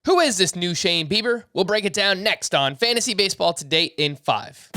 Who is this new Shane Bieber? We'll break it down next on Fantasy Baseball Today in 5.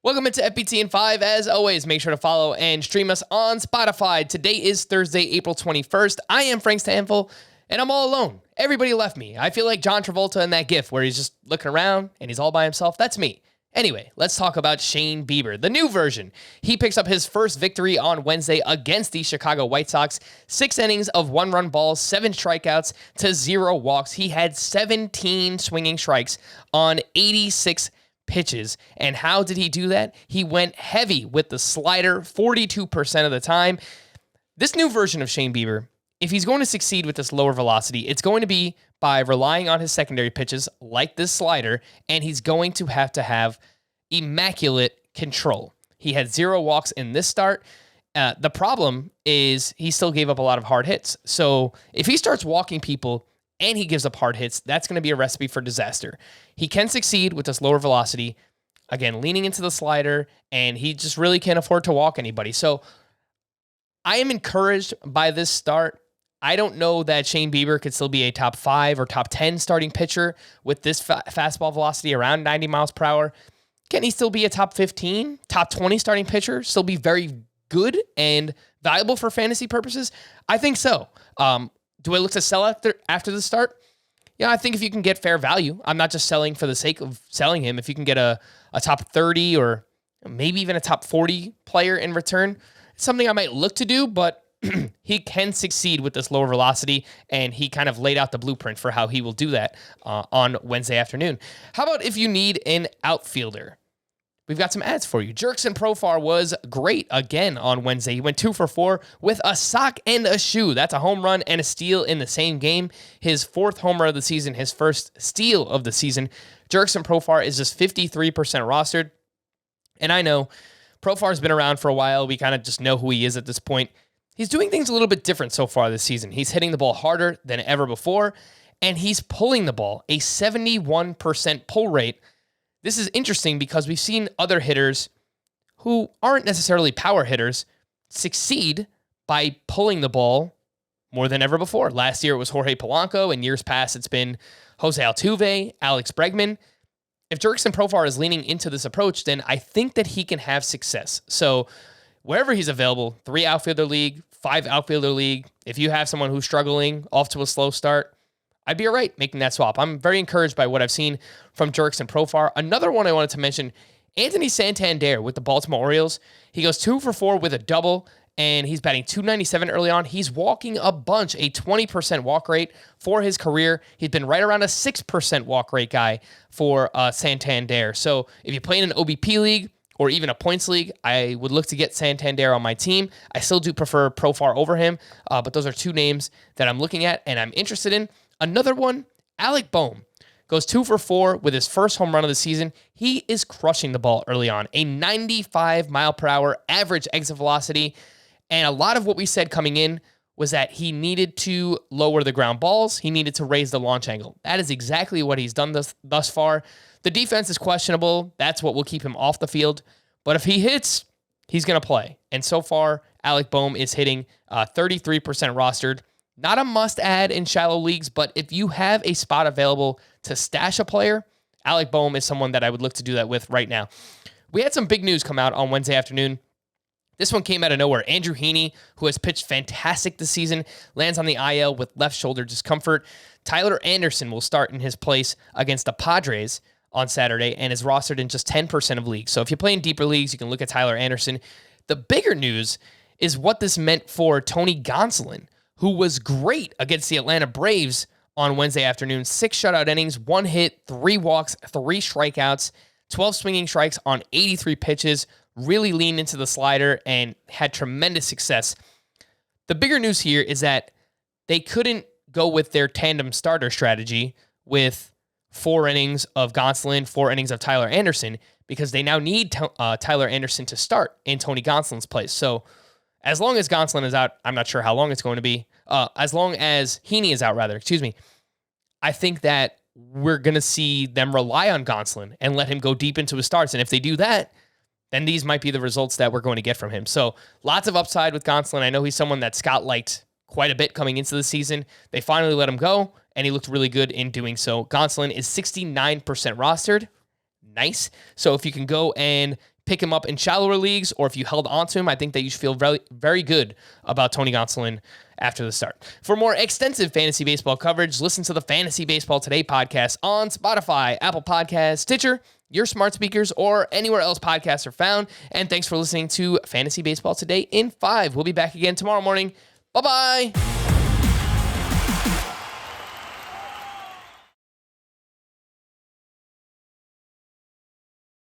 Welcome into FBT in 5. As always, make sure to follow and stream us on Spotify. Today is Thursday, April 21st. I am Frank Stanfield, and I'm all alone. Everybody left me. I feel like John Travolta in that gif where he's just looking around and he's all by himself. That's me. Anyway, let's talk about Shane Bieber, the new version. He picks up his first victory on Wednesday against the Chicago White Sox. 6 innings of 1-run balls, 7 strikeouts to 0 walks. He had 17 swinging strikes on 86 pitches. And how did he do that? He went heavy with the slider 42% of the time. This new version of Shane Bieber, if he's going to succeed with this lower velocity, it's going to be by relying on his secondary pitches like this slider, and he's going to have immaculate control. He had 0 walks in this start. The problem is he still gave up a lot of hard hits. So if he starts walking people and he gives up hard hits, that's going to be a recipe for disaster. He can succeed with this lower velocity, again, leaning into the slider, and he just really can't afford to walk anybody. So I am encouraged by this start. I don't know that Shane Bieber could still be a top 5 or top 10 starting pitcher with this fastball velocity around 90 miles per hour. Can he still be a top 15, top 20 starting pitcher? Still be very good and valuable for fantasy purposes? I think so. Do I look to sell after the start? Yeah, I think if you can get fair value, I'm not just selling for the sake of selling him. If you can get a top 30 or maybe even a top 40 player in return, it's something I might look to do, but he can succeed with this lower velocity, and he kind of laid out the blueprint for how he will do that on Wednesday afternoon. How about if you need an outfielder? We've got some ads for you. Jurickson Profar was great again on Wednesday. He went 2 for 4 with a sock and a shoe. That's a home run and a steal in the same game. His 4th home run of the season, his first steal of the season. Jurickson Profar is just 53% rostered. And I know Profar's been around for a while. We kind of just know who he is at this point. He's doing things a little bit different so far this season. He's hitting the ball harder than ever before, and he's pulling the ball, a 71% pull rate. This is interesting because we've seen other hitters who aren't necessarily power hitters succeed by pulling the ball more than ever before. Last year it was Jorge Polanco. In years past, it's been Jose Altuve, Alex Bregman. If Jurickson Profar is leaning into this approach, then I think that he can have success. So wherever he's available, 3 outfielder league, 5 outfielder league, if you have someone who's struggling off to a slow start, I'd be all right making that swap. I'm very encouraged by what I've seen from Jurickson Profar. Another one I wanted to mention, Anthony Santander with the Baltimore Orioles. He goes 2 for 4 with a double, and he's batting .297 early on. He's walking a bunch, a 20% walk rate for his career. He's been right around a 6% walk rate guy for Santander. So if you play in an OBP league, or even a points league, I would look to get Santander on my team. I still do prefer Profar over him, but those are 2 names that I'm looking at and I'm interested in. Another one, Alec Bohm, goes 2 for 4 with his first home run of the season. He is crushing the ball early on, a 95 mile per hour average exit velocity. And a lot of what we said coming in was that he needed to lower the ground balls. He needed to raise the launch angle. That is exactly what he's done thus far. The defense is questionable. That's what will keep him off the field. But if he hits, he's going to play. And so far, Alec Bohm is hitting 33% rostered. Not a must-add in shallow leagues, but if you have a spot available to stash a player, Alec Bohm is someone that I would look to do that with right now. We had some big news come out on Wednesday afternoon. This one came out of nowhere. Andrew Heaney, who has pitched fantastic this season, lands on the IL with left shoulder discomfort. Tyler Anderson will start in his place against the Padres on Saturday and is rostered in just 10% of leagues. So if you play in deeper leagues, you can look at Tyler Anderson. The bigger news is what this meant for Tony Gonsolin, who was great against the Atlanta Braves on Wednesday afternoon. 6 shutout innings, 1 hit, 3 walks, 3 strikeouts, 12 swinging strikes on 83 pitches, really leaned into the slider and had tremendous success. The bigger news here is that they couldn't go with their tandem starter strategy with 4 innings of Gonsolin, 4 innings of Tyler Anderson, because they now need Tyler Anderson to start in Tony Gonsolin's place. So as long as Gonsolin is out, I'm not sure how long it's going to be. As long as Heaney is out, I think that we're going to see them rely on Gonsolin and let him go deep into his starts. And if they do that, then these might be the results that we're going to get from him. So lots of upside with Gonsolin. I know he's someone that Scott liked quite a bit coming into the season. They finally let him go, and he looked really good in doing so. Gonsolin is 69% rostered. Nice. So if you can go and pick him up in shallower leagues, or if you held on to him, I think that you should feel very, very good about Tony Gonsolin after the start. For more extensive fantasy baseball coverage, listen to the Fantasy Baseball Today podcast on Spotify, Apple Podcasts, Stitcher, your smart speakers, or anywhere else podcasts are found. And thanks for listening to Fantasy Baseball Today in 5. We'll be back again tomorrow morning. Bye-bye.